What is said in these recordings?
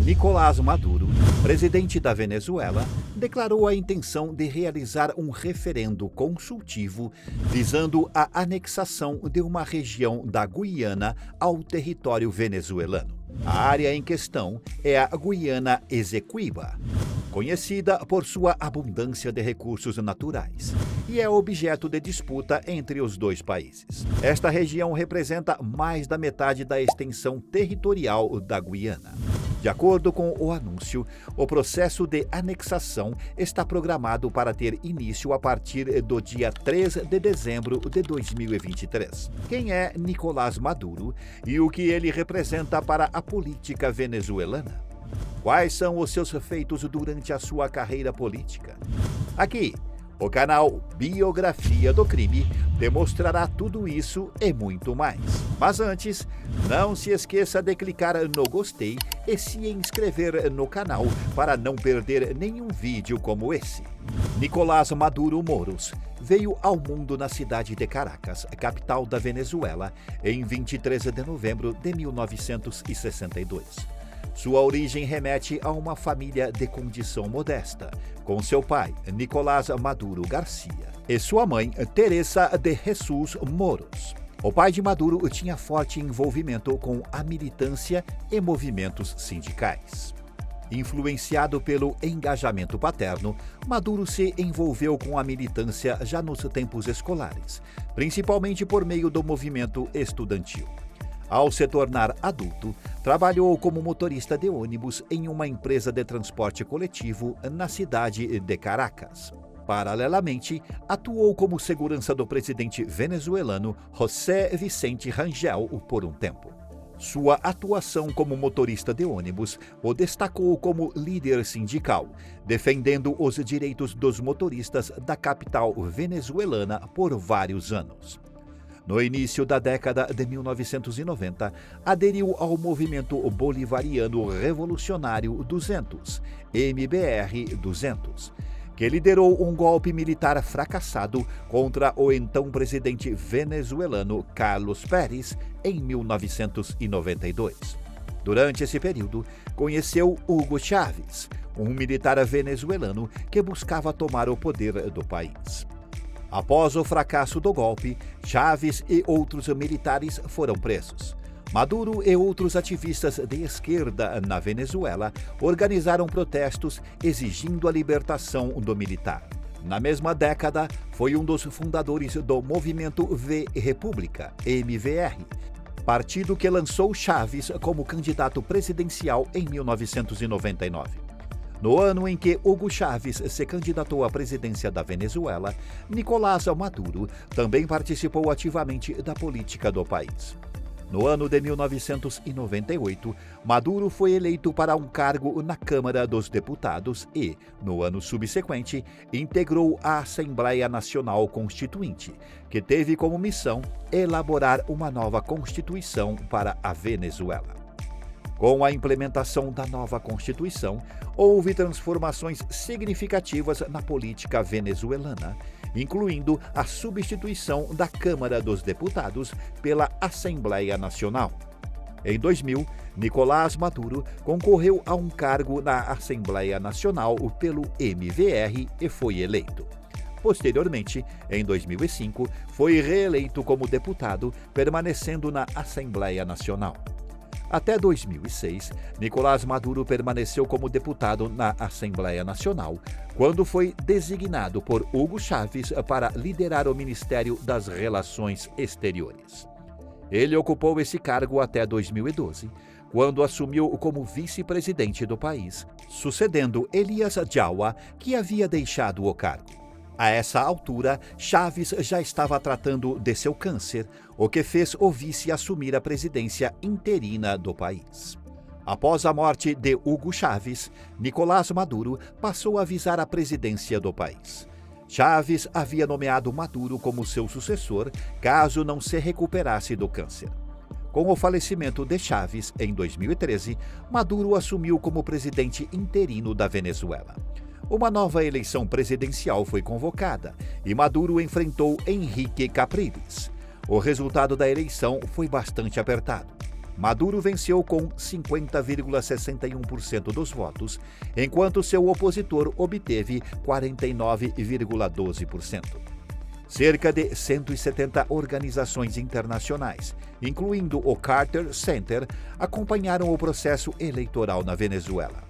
Nicolás Maduro, presidente da Venezuela, declarou a intenção de realizar um referendo consultivo visando a anexação de uma região da Guiana ao território venezuelano. A área em questão é a Guiana Esequiba, conhecida por sua abundância de recursos naturais, e é objeto de disputa entre os dois países. Esta região representa mais da metade da extensão territorial da Guiana. De acordo com o anúncio, o processo de anexação está programado para ter início a partir do dia 3 de dezembro de 2023. Quem é Nicolás Maduro e o que ele representa para a política venezuelana? Quais são os seus feitos durante a sua carreira política? Aqui, o canal Biografia do Crime demonstrará tudo isso e muito mais. Mas antes, não se esqueça de clicar no gostei e se inscrever no canal para não perder nenhum vídeo como esse. Nicolás Maduro Moros veio ao mundo na cidade de Caracas, capital da Venezuela, em 23 de novembro de 1962. Sua origem remete a uma família de condição modesta, com seu pai, Nicolás Maduro Garcia, e sua mãe, Teresa de Jesus Moros. O pai de Maduro tinha forte envolvimento com a militância e movimentos sindicais. Influenciado pelo engajamento paterno, Maduro se envolveu com a militância já nos tempos escolares, principalmente por meio do movimento estudantil. Ao se tornar adulto, trabalhou como motorista de ônibus em uma empresa de transporte coletivo na cidade de Caracas. Paralelamente, atuou como segurança do presidente venezuelano José Vicente Rangel por um tempo. Sua atuação como motorista de ônibus o destacou como líder sindical, defendendo os direitos dos motoristas da capital venezuelana por vários anos. No início da década de 1990, aderiu ao movimento bolivariano revolucionário 200, MBR 200, que liderou um golpe militar fracassado contra o então presidente venezuelano Carlos Pérez em 1992. Durante esse período, conheceu Hugo Chávez, um militar venezuelano que buscava tomar o poder do país. Após o fracasso do golpe, Chávez e outros militares foram presos. Maduro e outros ativistas de esquerda na Venezuela organizaram protestos exigindo a libertação do militar. Na mesma década, foi um dos fundadores do Movimento V República, MVR, partido que lançou Chávez como candidato presidencial em 1999. No ano em que Hugo Chávez se candidatou à presidência da Venezuela, Nicolás Maduro também participou ativamente da política do país. No ano de 1998, Maduro foi eleito para um cargo na Câmara dos Deputados e, no ano subsequente, integrou a Assembleia Nacional Constituinte, que teve como missão elaborar uma nova Constituição para a Venezuela. Com a implementação da nova Constituição, houve transformações significativas na política venezuelana, incluindo a substituição da Câmara dos Deputados pela Assembleia Nacional. Em 2000, Nicolás Maduro concorreu a um cargo na Assembleia Nacional pelo MVR e foi eleito. Posteriormente, em 2005, foi reeleito como deputado, permanecendo na Assembleia Nacional. Até 2006, Nicolás Maduro permaneceu como deputado na Assembleia Nacional, quando foi designado por Hugo Chávez para liderar o Ministério das Relações Exteriores. Ele ocupou esse cargo até 2012, quando assumiu como vice-presidente do país, sucedendo Elias Jawa, que havia deixado o cargo. A essa altura, Chávez já estava tratando de seu câncer, o que fez o vice assumir a presidência interina do país. Após a morte de Hugo Chávez, Nicolás Maduro passou a visar a presidência do país. Chávez havia nomeado Maduro como seu sucessor, caso não se recuperasse do câncer. Com o falecimento de Chávez, em 2013, Maduro assumiu como presidente interino da Venezuela. Uma nova eleição presidencial foi convocada e Maduro enfrentou Henrique Capriles. O resultado da eleição foi bastante apertado. Maduro venceu com 50,61% dos votos, enquanto seu opositor obteve 49,12%. Cerca de 170 organizações internacionais, incluindo o Carter Center, acompanharam o processo eleitoral na Venezuela.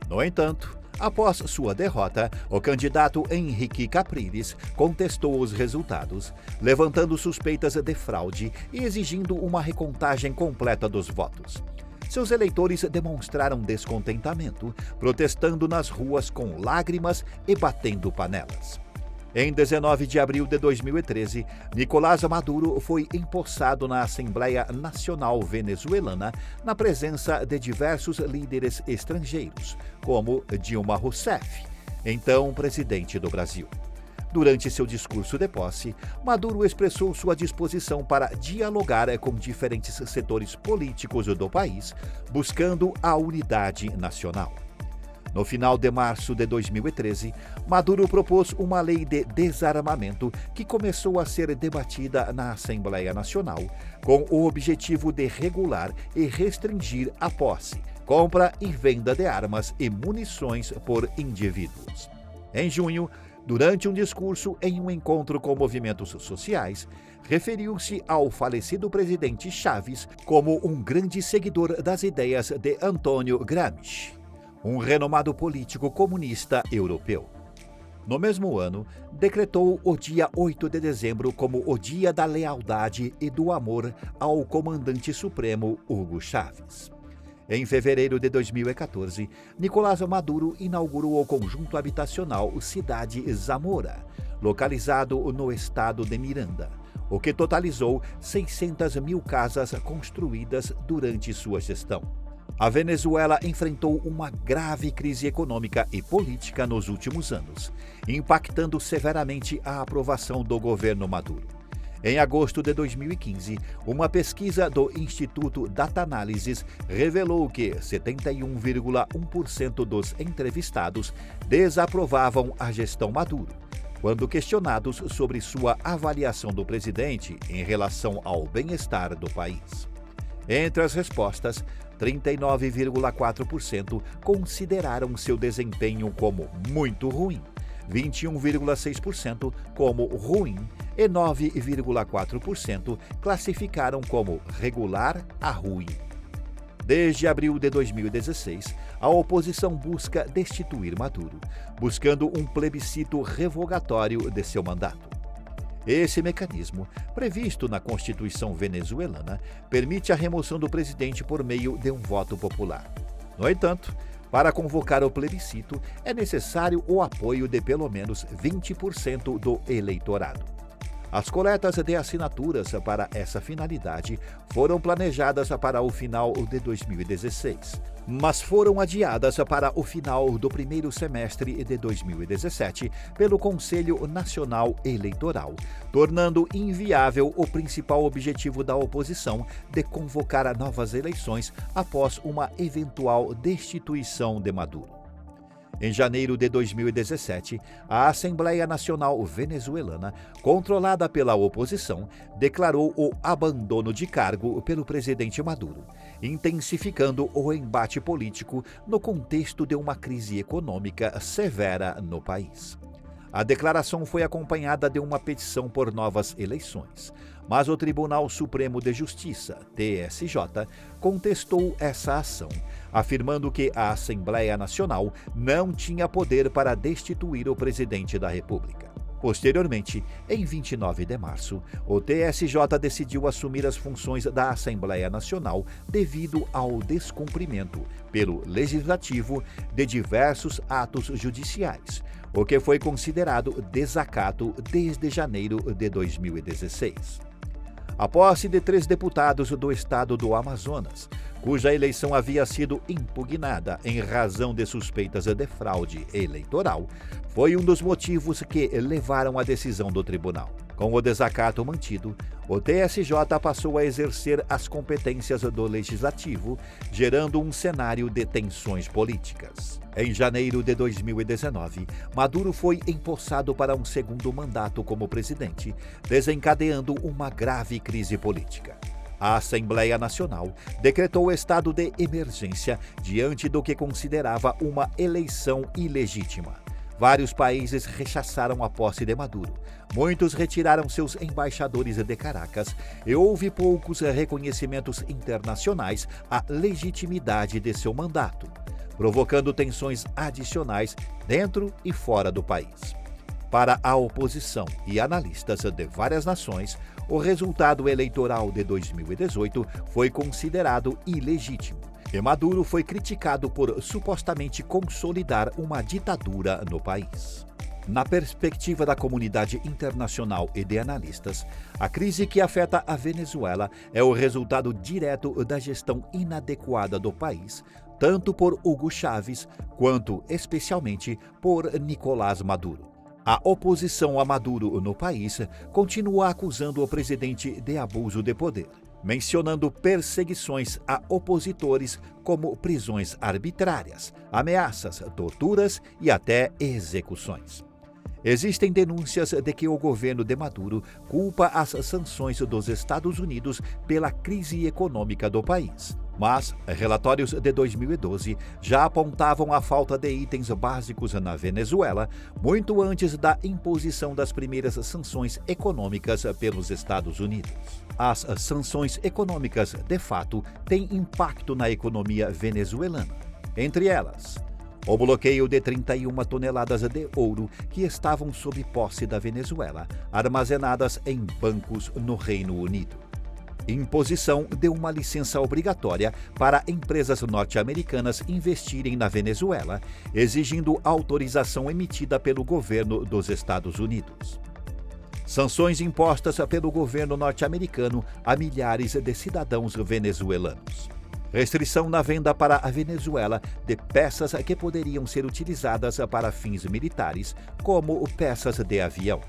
No entanto, após sua derrota, o candidato Henrique Capriles contestou os resultados, levantando suspeitas de fraude e exigindo uma recontagem completa dos votos. Seus eleitores demonstraram descontentamento, protestando nas ruas com lágrimas e batendo panelas. Em 19 de abril de 2013, Nicolás Maduro foi empossado na Assembleia Nacional Venezuelana na presença de diversos líderes estrangeiros, como Dilma Rousseff, então presidente do Brasil. Durante seu discurso de posse, Maduro expressou sua disposição para dialogar com diferentes setores políticos do país, buscando a unidade nacional. No final de março de 2013, Maduro propôs uma lei de desarmamento que começou a ser debatida na Assembleia Nacional, com o objetivo de regular e restringir a posse, compra e venda de armas e munições por indivíduos. Em junho, durante um discurso em um encontro com movimentos sociais, referiu-se ao falecido presidente Chávez como um grande seguidor das ideias de Antônio Gramsci, um renomado político comunista europeu. No mesmo ano, decretou o dia 8 de dezembro como o Dia da Lealdade e do Amor ao Comandante Supremo Hugo Chávez. Em fevereiro de 2014, Nicolás Maduro inaugurou o conjunto habitacional Cidade Zamora, localizado no estado de Miranda, o que totalizou 600 mil casas construídas durante sua gestão. A Venezuela enfrentou uma grave crise econômica e política nos últimos anos, impactando severamente a aprovação do governo Maduro. Em agosto de 2015, uma pesquisa do Instituto Data Analysis revelou que 71,1% dos entrevistados desaprovavam a gestão Maduro, quando questionados sobre sua avaliação do presidente em relação ao bem-estar do país. Entre as respostas, 39,4% consideraram seu desempenho como muito ruim, 21,6% como ruim e 9,4% classificaram como regular a ruim. Desde abril de 2016, a oposição busca destituir Maduro, buscando um plebiscito revogatório de seu mandato. Esse mecanismo, previsto na Constituição venezuelana, permite a remoção do presidente por meio de um voto popular. No entanto, para convocar o plebiscito, é necessário o apoio de pelo menos 20% do eleitorado. As coletas de assinaturas para essa finalidade foram planejadas para o final de 2016, mas foram adiadas para o final do primeiro semestre de 2017 pelo Conselho Nacional Eleitoral, tornando inviável o principal objetivo da oposição de convocar novas eleições após uma eventual destituição de Maduro. Em janeiro de 2017, a Assembleia Nacional Venezuelana, controlada pela oposição, declarou o abandono de cargo pelo presidente Maduro, intensificando o embate político no contexto de uma crise econômica severa no país. A declaração foi acompanhada de uma petição por novas eleições, mas o Tribunal Supremo de Justiça, TSJ, contestou essa ação, afirmando que a Assembleia Nacional não tinha poder para destituir o presidente da República. Posteriormente, em 29 de março, o TSJ decidiu assumir as funções da Assembleia Nacional devido ao descumprimento, pelo Legislativo, de diversos atos judiciais, o que foi considerado desacato desde janeiro de 2016. A posse de 3 deputados do estado do Amazonas, cuja eleição havia sido impugnada em razão de suspeitas de fraude eleitoral, foi um dos motivos que levaram à decisão do tribunal. Com o desacato mantido, o TSJ passou a exercer as competências do Legislativo, gerando um cenário de tensões políticas. Em janeiro de 2019, Maduro foi empossado para um segundo mandato como presidente, desencadeando uma grave crise política. A Assembleia Nacional decretou estado de emergência diante do que considerava uma eleição ilegítima. Vários países rechaçaram a posse de Maduro. Muitos retiraram seus embaixadores de Caracas e houve poucos reconhecimentos internacionais à legitimidade de seu mandato, provocando tensões adicionais dentro e fora do país. Para a oposição e analistas de várias nações, o resultado eleitoral de 2018 foi considerado ilegítimo e Maduro foi criticado por supostamente consolidar uma ditadura no país. Na perspectiva da comunidade internacional e de analistas, a crise que afeta a Venezuela é o resultado direto da gestão inadequada do país, tanto por Hugo Chávez quanto, especialmente, por Nicolás Maduro. A oposição a Maduro no país continua acusando o presidente de abuso de poder, mencionando perseguições a opositores como prisões arbitrárias, ameaças, torturas e até execuções. Existem denúncias de que o governo de Maduro culpa as sanções dos Estados Unidos pela crise econômica do país. Mas relatórios de 2012 já apontavam a falta de itens básicos na Venezuela muito antes da imposição das primeiras sanções econômicas pelos Estados Unidos. As sanções econômicas, de fato, têm impacto na economia venezuelana. Entre elas, o bloqueio de 31 toneladas de ouro que estavam sob posse da Venezuela, armazenadas em bancos no Reino Unido. Imposição de uma licença obrigatória para empresas norte-americanas investirem na Venezuela, exigindo autorização emitida pelo governo dos Estados Unidos. Sanções impostas pelo governo norte-americano a milhares de cidadãos venezuelanos. Restrição na venda para a Venezuela de peças que poderiam ser utilizadas para fins militares, como peças de avião.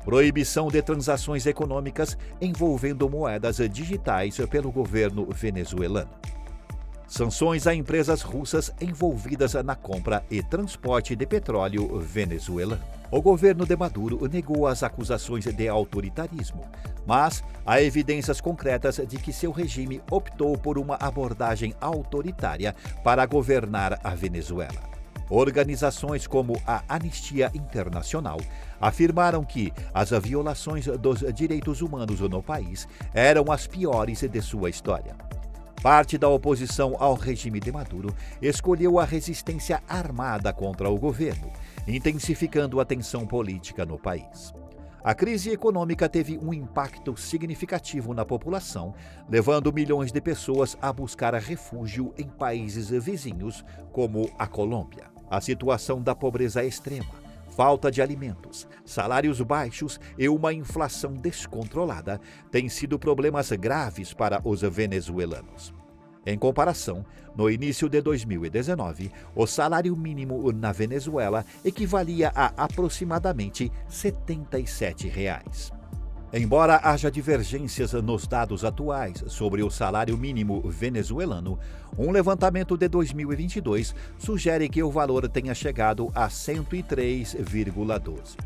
Proibição de transações econômicas envolvendo moedas digitais pelo governo venezuelano. Sanções a empresas russas envolvidas na compra e transporte de petróleo venezuelano. O governo de Maduro negou as acusações de autoritarismo, mas há evidências concretas de que seu regime optou por uma abordagem autoritária para governar a Venezuela. Organizações como a Anistia Internacional afirmaram que as violações dos direitos humanos no país eram as piores de sua história. Parte da oposição ao regime de Maduro escolheu a resistência armada contra o governo, intensificando a tensão política no país. A crise econômica teve um impacto significativo na população, levando milhões de pessoas a buscar refúgio em países vizinhos, como a Colômbia. A situação da pobreza extrema, falta de alimentos, salários baixos e uma inflação descontrolada têm sido problemas graves para os venezuelanos. Em comparação, no início de 2019, o salário mínimo na Venezuela equivalia a aproximadamente R$ 77. Embora haja divergências nos dados atuais sobre o salário mínimo venezuelano, um levantamento de 2022 sugere que o valor tenha chegado a 103,12.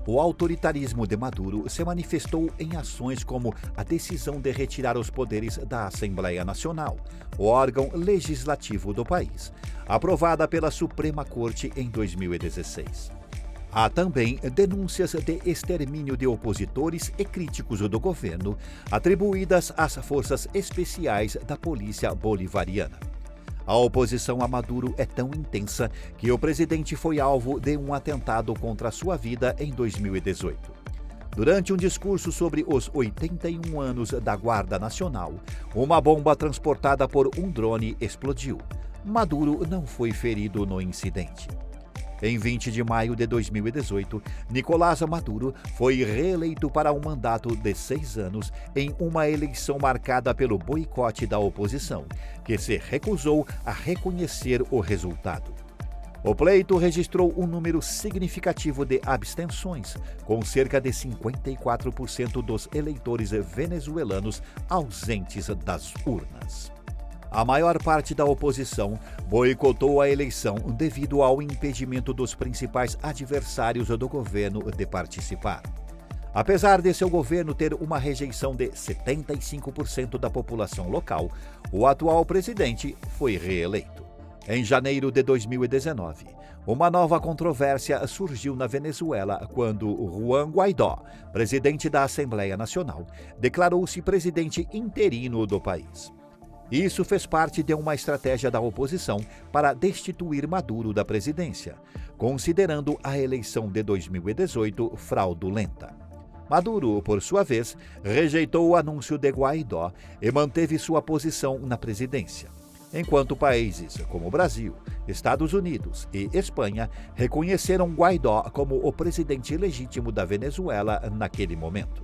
O autoritarismo de Maduro se manifestou em ações como a decisão de retirar os poderes da Assembleia Nacional, o órgão legislativo do país, aprovada pela Suprema Corte em 2016. Há também denúncias de extermínio de opositores e críticos do governo, atribuídas às forças especiais da polícia bolivariana. A oposição a Maduro é tão intensa que o presidente foi alvo de um atentado contra sua vida em 2018. Durante um discurso sobre os 81 anos da Guarda Nacional, uma bomba transportada por um drone explodiu. Maduro não foi ferido no incidente. Em 20 de maio de 2018, Nicolás Maduro foi reeleito para um mandato de 6 anos em uma eleição marcada pelo boicote da oposição, que se recusou a reconhecer o resultado. O pleito registrou um número significativo de abstenções, com cerca de 54% dos eleitores venezuelanos ausentes das urnas. A maior parte da oposição boicotou a eleição devido ao impedimento dos principais adversários do governo de participar. Apesar de seu governo ter uma rejeição de 75% da população local, o atual presidente foi reeleito. Em janeiro de 2019, uma nova controvérsia surgiu na Venezuela quando Juan Guaidó, presidente da Assembleia Nacional, declarou-se presidente interino do país. Isso fez parte de uma estratégia da oposição para destituir Maduro da presidência, considerando a eleição de 2018 fraudulenta. Maduro, por sua vez, rejeitou o anúncio de Guaidó e manteve sua posição na presidência, enquanto países como Brasil, Estados Unidos e Espanha reconheceram Guaidó como o presidente legítimo da Venezuela naquele momento.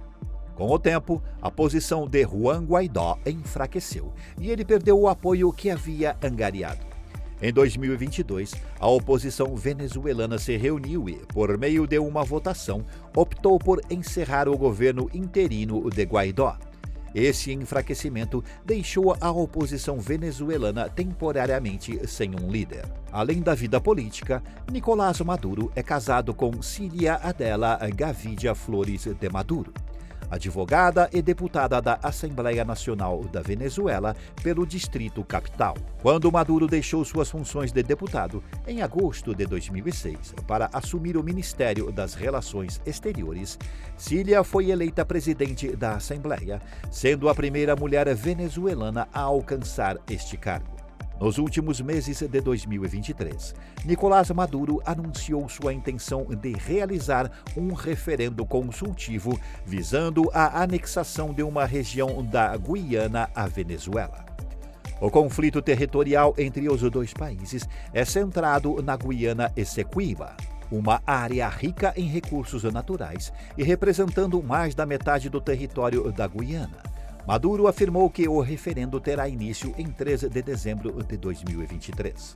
Com o tempo, a posição de Juan Guaidó enfraqueceu e ele perdeu o apoio que havia angariado. Em 2022, a oposição venezuelana se reuniu e, por meio de uma votação, optou por encerrar o governo interino de Guaidó. Esse enfraquecimento deixou a oposição venezuelana temporariamente sem um líder. Além da vida política, Nicolás Maduro é casado com Cilia Adela Gavidia Flores de Maduro, advogada e deputada da Assembleia Nacional da Venezuela pelo Distrito Capital. Quando Maduro deixou suas funções de deputado em agosto de 2006 para assumir o Ministério das Relações Exteriores, Cilia foi eleita presidente da Assembleia, sendo a primeira mulher venezuelana a alcançar este cargo. Nos últimos meses de 2023, Nicolás Maduro anunciou sua intenção de realizar um referendo consultivo visando a anexação de uma região da Guiana à Venezuela. O conflito territorial entre os dois países é centrado na Guiana Essequiba, uma área rica em recursos naturais e representando mais da metade do território da Guiana. Maduro afirmou que o referendo terá início em 13 de dezembro de 2023.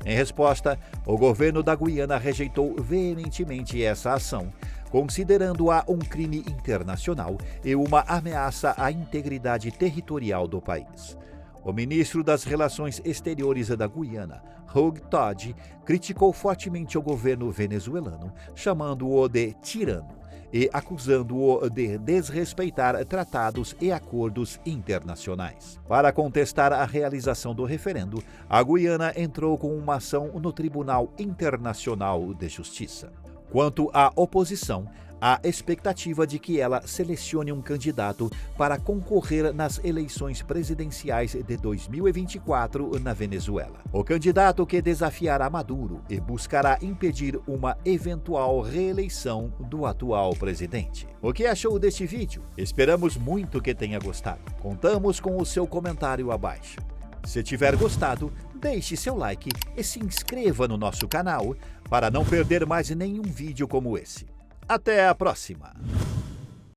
Em resposta, o governo da Guiana rejeitou veementemente essa ação, considerando-a um crime internacional e uma ameaça à integridade territorial do país. O ministro das Relações Exteriores da Guiana, Hug Todd, criticou fortemente o governo venezuelano, chamando-o de tirano e acusando-o de desrespeitar tratados e acordos internacionais. Para contestar a realização do referendo, a Guiana entrou com uma ação no Tribunal Internacional de Justiça. Quanto à oposição, há expectativa de que ela selecione um candidato para concorrer nas eleições presidenciais de 2024 na Venezuela. O candidato que desafiará Maduro e buscará impedir uma eventual reeleição do atual presidente. O que achou deste vídeo? Esperamos muito que tenha gostado. Contamos com o seu comentário abaixo. Se tiver gostado, deixe seu like e se inscreva no nosso canal para não perder mais nenhum vídeo como esse. Até a próxima!